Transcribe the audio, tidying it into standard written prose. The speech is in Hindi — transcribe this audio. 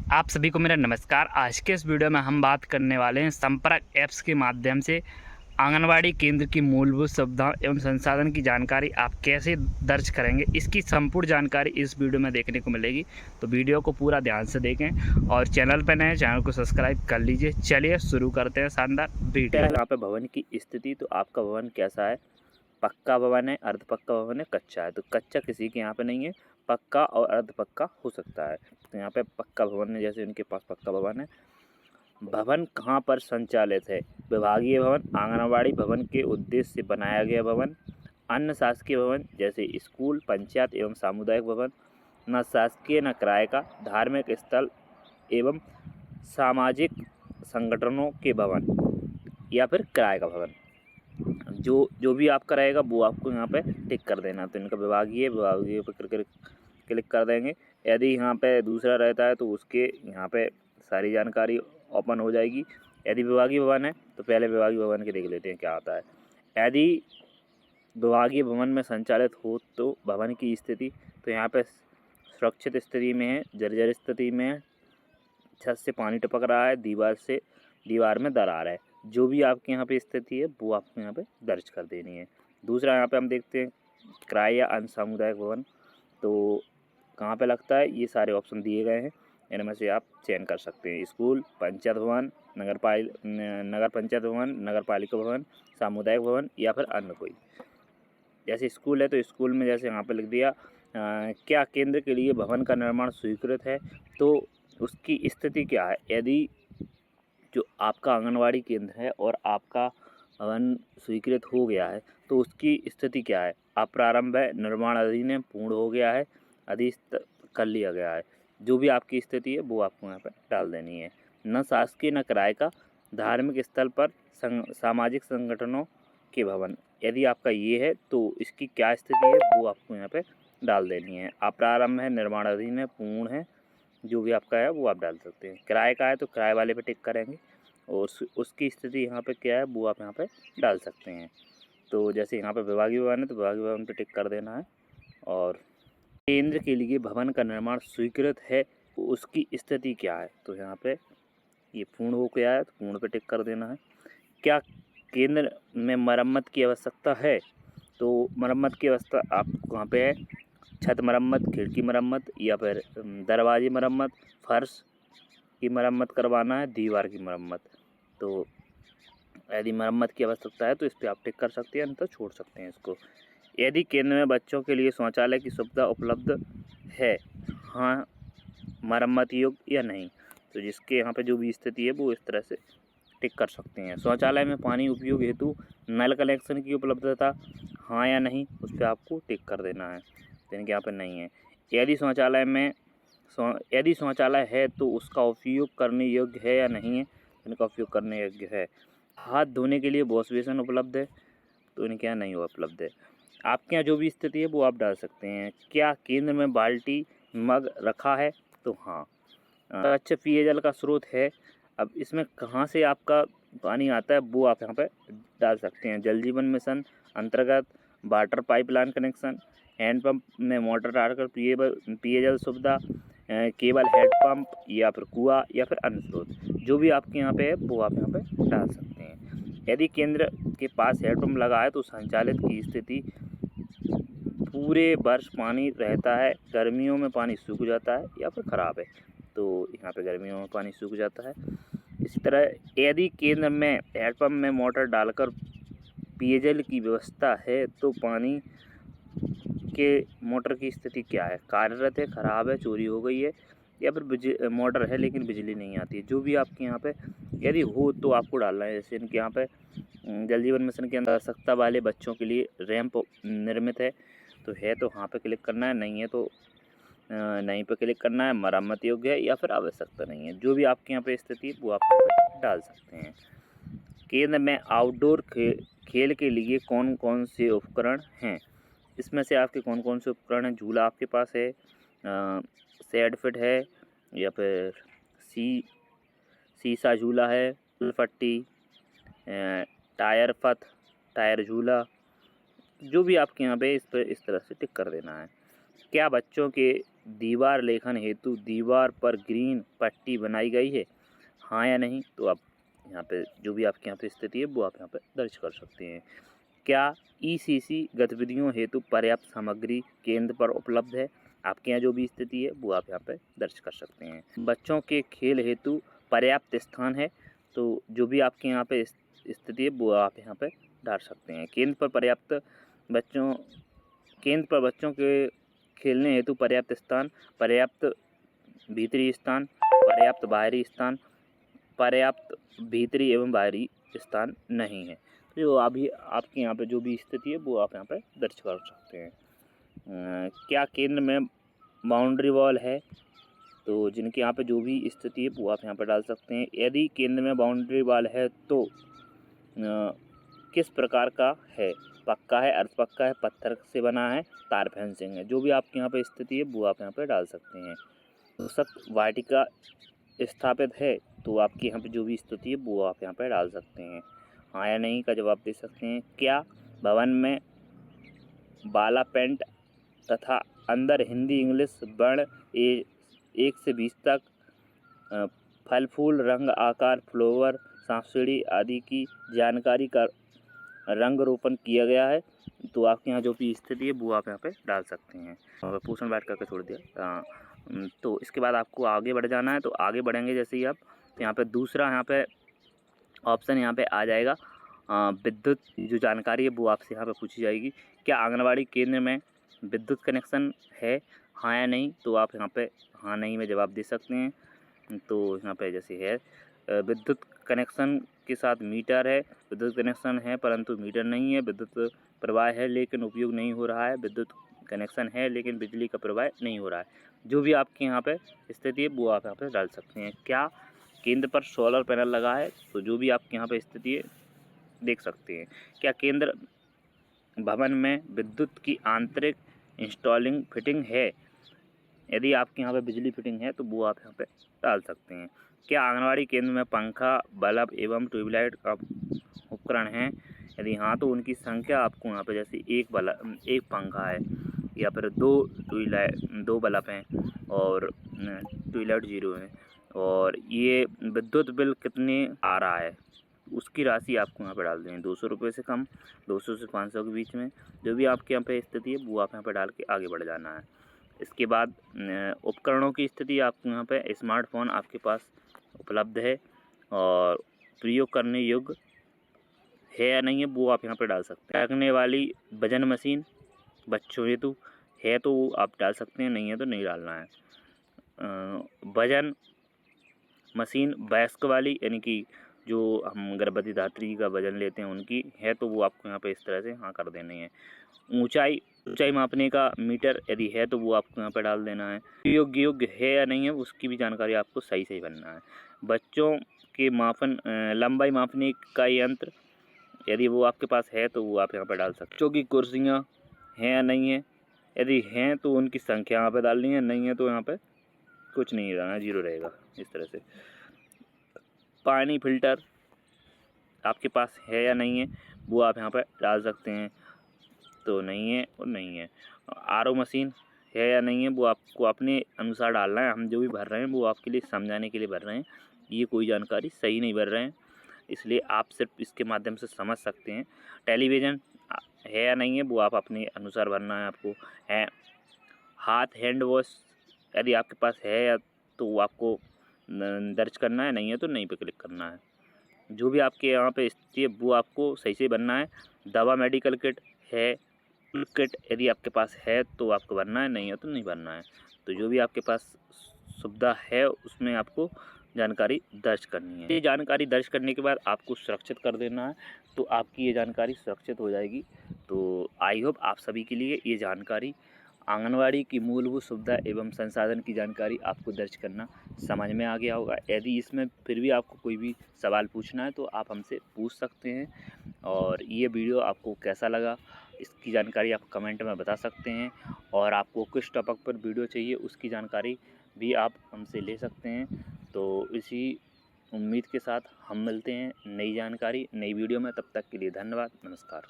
आप सभी को मेरा नमस्कार। आज के इस वीडियो में हम बात करने वाले हैं संपर्क ऐप्स के माध्यम से आंगनवाड़ी केंद्र की मूलभूत सुविधाओं एवं संसाधन की जानकारी आप कैसे दर्ज करेंगे। इसकी संपूर्ण जानकारी इस वीडियो में देखने को मिलेगी, तो वीडियो को पूरा ध्यान से देखें और चैनल पर नए चैनल को सब्सक्राइब कर लीजिए। चलिए शुरू करते हैं शानदार वीडियो। यहाँ पे भवन की स्थिति, तो आपका भवन कैसा है? पक्का भवन है, अर्ध पक्का भवन है, कच्चा है। तो कच्चा किसी के यहाँ पे नहीं है, पक्का और अर्ध पक्का हो सकता है। तो यहाँ पे पक्का भवन है, जैसे इनके पास पक्का भवन है। भवन कहाँ पर संचालित है? विभागीय भवन, आंगनवाड़ी भवन के उद्देश्य से बनाया गया भवन, अन्य शासकीय भवन जैसे स्कूल, पंचायत एवं सामुदायिक भवन, न शासकीय न किराए का, धार्मिक स्थल एवं सामाजिक संगठनों के भवन या फिर किराए का भवन। जो भी आपका रहेगा वो आपको यहाँ पे टिक कर देना। तो इनका विभागीय पर क्लिक कर देंगे। यदि यहाँ पे दूसरा रहता है तो उसके यहाँ पे सारी जानकारी ओपन हो जाएगी। यदि विभागीय भवन है तो पहले विभागीय भवन के देख लेते हैं क्या आता है। यदि विभागीय भवन में संचालित हो तो भवन की स्थिति, तो यहाँ पे सुरक्षित स्थिति में है, जर्जर स्थिति में है, छत से पानी टपक रहा है, दीवार में दरार है। जो भी आपके यहाँ पे स्थिति है वो आपको यहाँ पे दर्ज कर देनी है। दूसरा यहाँ पे हम देखते हैं किराए या अन्य सामुदायिक भवन, तो कहाँ पे लगता है, ये सारे ऑप्शन दिए गए हैं, इनमें से आप चयन कर सकते हैं। स्कूल, पंचायत भवन, नगर पंचायत भवन, नगर पालिका भवन, सामुदायिक भवन या फिर अन्य कोई। जैसे स्कूल है तो स्कूल में जैसे यहाँ पे लिख दिया क्या केंद्र के लिए भवन का निर्माण स्वीकृत है, तो उसकी स्थिति क्या है। यदि जो आपका आंगनवाड़ी केंद्र है और आपका भवन स्वीकृत हो गया है तो उसकी स्थिति क्या है। अप्रारंभ है, निर्माणाधीन है, पूर्ण हो गया है, अधिस्थ कर लिया गया है। जो भी आपकी स्थिति है वो आपको यहाँ पर डाल देनी है। न शासकीय न किराए का, धार्मिक स्थल पर सामाजिक संगठनों के भवन, यदि आपका ये है तो इसकी क्या स्थिति है वो आपको यहाँ पे डाल देनी है। अप्रारंभ है, निर्माणाधीन है, पूर्ण है, जो भी आपका है वो आप डाल सकते हैं। किराए का है तो किराए वाले पे टिक करेंगे और उसकी स्थिति यहाँ पे क्या है वो आप यहाँ पे डाल सकते हैं। तो जैसे यहाँ पे विभागीय भवन है तो विभागीय भवन पे टिक कर देना है। और केंद्र के लिए भवन का निर्माण स्वीकृत है तो उसकी स्थिति क्या है, तो यहाँ पे ये पूर्ण हो गया है तो पूर्ण पे टिक कर देना है। क्या केंद्र में मरम्मत की आवश्यकता है, तो मरम्मत की अवस्था आपको कहाँ पे है, छत मरम्मत, खिड़की मरम्मत या फिर दरवाजे मरम्मत, फर्श की मरम्मत करवाना है, दीवार की मरम्मत। तो यदि मरम्मत की आवश्यकता है तो इस पर आप टिक कर सकते हैं, अन्यथा छोड़ सकते हैं इसको। यदि केंद्र में बच्चों के लिए शौचालय की सुविधा उपलब्ध है, हाँ, मरम्मत योग्य या नहीं, तो जिसके यहाँ पे जो भी स्थिति है वो इस तरह से टिक कर सकते हैं। शौचालय में पानी उपयोग हेतु नल कनेक्शन की उपलब्धता, हाँ या नहीं, उस पर आपको टिक कर देना है। तो इनके यहाँ पर नहीं है। यदि शौचालय है तो उसका उपयोग करने योग्य है या नहीं है, इनका उपयोग करने योग्य है। हाथ धोने के लिए वॉश बेसिन उपलब्ध है, तो इनके यहाँ नहीं उपलब्ध है। आपके यहाँ जो भी स्थिति है वो आप डाल सकते हैं। क्या केंद्र में बाल्टी मग रखा है, तो हाँ। अच्छा पेयजल का स्रोत है, अब इसमें कहाँ से आपका पानी आता है वो आप यहाँ पे डाल सकते हैं। जल जीवन मिशन अंतर्गत वाटर पाइपलाइन कनेक्शन, हैंडपम्प में मोटर डालकर पेयजल सुविधा, केवल हैंडपम्प या फिर कुआं या फिर अन्य स्रोत, जो भी आपके यहाँ पे है वो आप यहाँ पे डाल सकते हैं। यदि केंद्र के पास हैंडपम्प लगा है तो संचालित की स्थिति, पूरे वर्ष पानी रहता है, गर्मियों में पानी सूख जाता है या फिर ख़राब है, तो यहाँ पे गर्मियों में पानी सूख जाता है। इसी तरह यदि केंद्र में हैंडपम्प में मोटर डालकर पेयजल की व्यवस्था है तो पानी के मोटर की स्थिति क्या है, कार्यरत है, ख़राब है, चोरी हो गई है या फिर मोटर है लेकिन बिजली नहीं आती है। जो भी आपके यहाँ पे यदि हो तो आपको डालना है। जैसे इनके यहाँ पे जल जीवन मिशन के अंदर आवश्यकता वाले बच्चों के लिए रैंप निर्मित है, तो है तो हाँ पे क्लिक करना है, नहीं है तो नहीं पे क्लिक करना है। मरम्मत योग्य है या फिर आवश्यकता नहीं है। जो भी आपके यहाँ पे स्थिति है वो आप डाल सकते हैं। केंद्र में आउटडोर खेल के लिए कौन कौन से उपकरण हैं, इसमें से आपके कौन कौन से उपकरण हैं। झूला आपके पास है, सैड फिट है या फिर सीसा झूला है, फट्टी, टायर पथ, टायर झूला, जो भी आपके यहाँ पे इस पर इस तरह से टिक कर देना है। क्या बच्चों के दीवार लेखन हेतु दीवार पर ग्रीन पट्टी बनाई गई है, हाँ या नहीं। तो आप यहाँ पे जो भी आपके यहाँ पे स्थिति है वो आप यहाँ पे दर्ज कर सकते हैं। क्या ईसीसी गतिविधियों हेतु पर्याप्त सामग्री केंद्र पर उपलब्ध है, आपके यहाँ जो भी स्थिति है वो आप यहाँ पे दर्ज कर सकते हैं। बच्चों के खेल हेतु पर्याप्त स्थान है, तो जो भी आपके यहाँ पे स्थिति है वो आप यहाँ पे डाल सकते हैं। केंद्र पर बच्चों के खेलने हेतु पर्याप्त स्थान, पर्याप्त भीतरी स्थान, पर्याप्त बाहरी स्थान, पर्याप्त भीतरी एवं बाहरी स्थान नहीं है। तो जो अभी आपके यहाँ पे जो भी स्थिति है वो आप यहाँ पे दर्ज कर सकते हैं। क्या केंद्र में बाउंड्री वॉल है, तो जिनके यहाँ पे जो भी स्थिति है वो आप यहाँ पे डाल सकते हैं। यदि केंद्र में बाउंड्री वॉल है तो किस प्रकार का है, पक्का है, अर्ध पक्का है, पत्थर से बना है, तार फेंसिंग है। जो भी आपके यहाँ पे स्थिति है वो आप यहाँ पे डाल सकते हैं। पोषक वाटिका स्थापित है, तो आपके यहाँ पे जो भी स्थिति है वो आप यहाँ पे डाल सकते हैं, हाँ या नहीं का जवाब दे सकते हैं। क्या भवन में बाला पेंट तथा अंदर हिंदी इंग्लिश वर्ण 1 से 20 तक फल फूल रंग आकार फ्लावर सांसुड़ी आदि की जानकारी का रंग रोपण किया गया है, तो आपके यहाँ जो भी स्थिति है वो आप यहाँ पे डाल सकते हैं। और पोषण बैठ करके छोड़ दिया। तो इसके बाद आपको आगे बढ़ जाना है। तो आगे बढ़ेंगे जैसे ही आप, तो यहाँ पे दूसरा यहाँ पे ऑप्शन यहाँ पे आ जाएगा विद्युत जो जानकारी है वो आपसे यहाँ पे पूछी जाएगी। क्या आंगनवाड़ी केंद्र में विद्युत कनेक्शन है, हाँ या नहीं। तो आप यहाँ पे हाँ नहीं में जवाब दे सकते हैं। तो यहाँ पे जैसे है विद्युत कनेक्शन के साथ मीटर है, विद्युत कनेक्शन है परंतु मीटर नहीं है, विद्युत प्रवाह है लेकिन उपयोग नहीं हो रहा है, विद्युत कनेक्शन है लेकिन बिजली का प्रवाह नहीं हो रहा है। जो भी आपके यहाँ पे स्थिति है वो आप यहाँ पे डाल सकते हैं। क्या केंद्र पर सोलर पैनल लगा है, तो जो भी आपके यहाँ पे स्थिति है देख सकते हैं। क्या केंद्र भवन में विद्युत की आंतरिक इंस्टॉलिंग फिटिंग है, यदि आपके यहाँ पे बिजली फिटिंग है तो वो आप यहाँ पे डाल सकते हैं। क्या आंगनवाड़ी केंद्र में पंखा बल्ब एवं ट्यूबलाइट का उपकरण है, यदि हाँ तो उनकी संख्या आपको यहाँ पे जैसे एक पंखा है या फिर 2 बल्ब हैं और ट्यूबलाइट 0 है, और ये विद्युत बिल कितने आ रहा है उसकी राशि आपको यहाँ पे डाल दें। 200 रुपये से कम, 200 से 500 के बीच में जो भी आपके यहाँ पे स्थिति है वो आप यहाँ पे डाल के आगे बढ़ जाना है। इसके बाद उपकरणों की स्थिति आपको यहाँ पे स्मार्टफोन आपके पास उपलब्ध है और प्रयोग करने योग्य है या नहीं है वो आप यहाँ पे डाल सकते हैं। रखने वाली वजन मशीन बच्चों हेतु है तो आप डाल सकते हैं, नहीं है तो नहीं डालना है। वजन मशीन वयस्क वाली यानी कि जो हम गर्भवती धात्री का वजन लेते हैं उनकी है तो वो आपको यहाँ पे इस तरह से हाँ कर देनी है। ऊंचाई मापने का मीटर यदि है तो वो आपको यहाँ पे डाल देना है। योग्य है या नहीं है उसकी भी जानकारी आपको सही भरना है। बच्चों के लंबाई मापने का यंत्र यदि वो आपके पास है तो वो आप यहाँ पे डाल सकते हैं। बच्चों की कुर्सियाँ हैं या नहीं है, यदि हैं तो उनकी संख्या यहाँ पे डालनी है, नहीं है तो यहाँ पे कुछ नहीं रहना, 0 रहेगा इस तरह से। पानी फिल्टर आपके पास है या नहीं है वो आप यहाँ पर डाल सकते हैं, तो नहीं है और नहीं है। आरओ मशीन है या नहीं है वो आपको अपने अनुसार डालना है, हम जो भी भर रहे हैं वो आपके लिए समझाने के लिए भर रहे हैं, ये कोई जानकारी सही नहीं भर रहे हैं इसलिए आप सिर्फ इसके माध्यम से समझ सकते हैं। टेलीविज़न है या नहीं है वो आप अपने अनुसार भरना है आपको। है हाथ हैंड वॉश यदि आपके पास है या तो वो आपको दर्ज करना है, नहीं है तो नहीं पे क्लिक करना है। जो भी आपके यहाँ पे स्थिति है वो आपको सही से भरना है। दवा मेडिकल किट है, किट यदि आपके पास है तो आपको भरना है, नहीं है तो नहीं भरना है। तो जो भी आपके पास सुविधा है उसमें आपको जानकारी दर्ज करनी है। ये जानकारी दर्ज करने के बाद आपको सुरक्षित कर देना है, तो आपकी ये जानकारी सुरक्षित हो जाएगी। तो आई होप आप सभी के लिए ये जानकारी आंगनवाड़ी की मूलभूत सुविधा एवं संसाधन की जानकारी आपको दर्ज करना समझ में आ गया होगा। यदि इसमें फिर भी आपको कोई भी सवाल पूछना है तो आप हमसे पूछ सकते हैं। और ये वीडियो आपको कैसा लगा इसकी जानकारी आप कमेंट में बता सकते हैं, और आपको किस टॉपिक पर वीडियो चाहिए उसकी जानकारी भी आप हमसे ले सकते हैं। तो इसी उम्मीद के साथ हम मिलते हैं नई जानकारी नई वीडियो में, तब तक के लिए धन्यवाद, नमस्कार।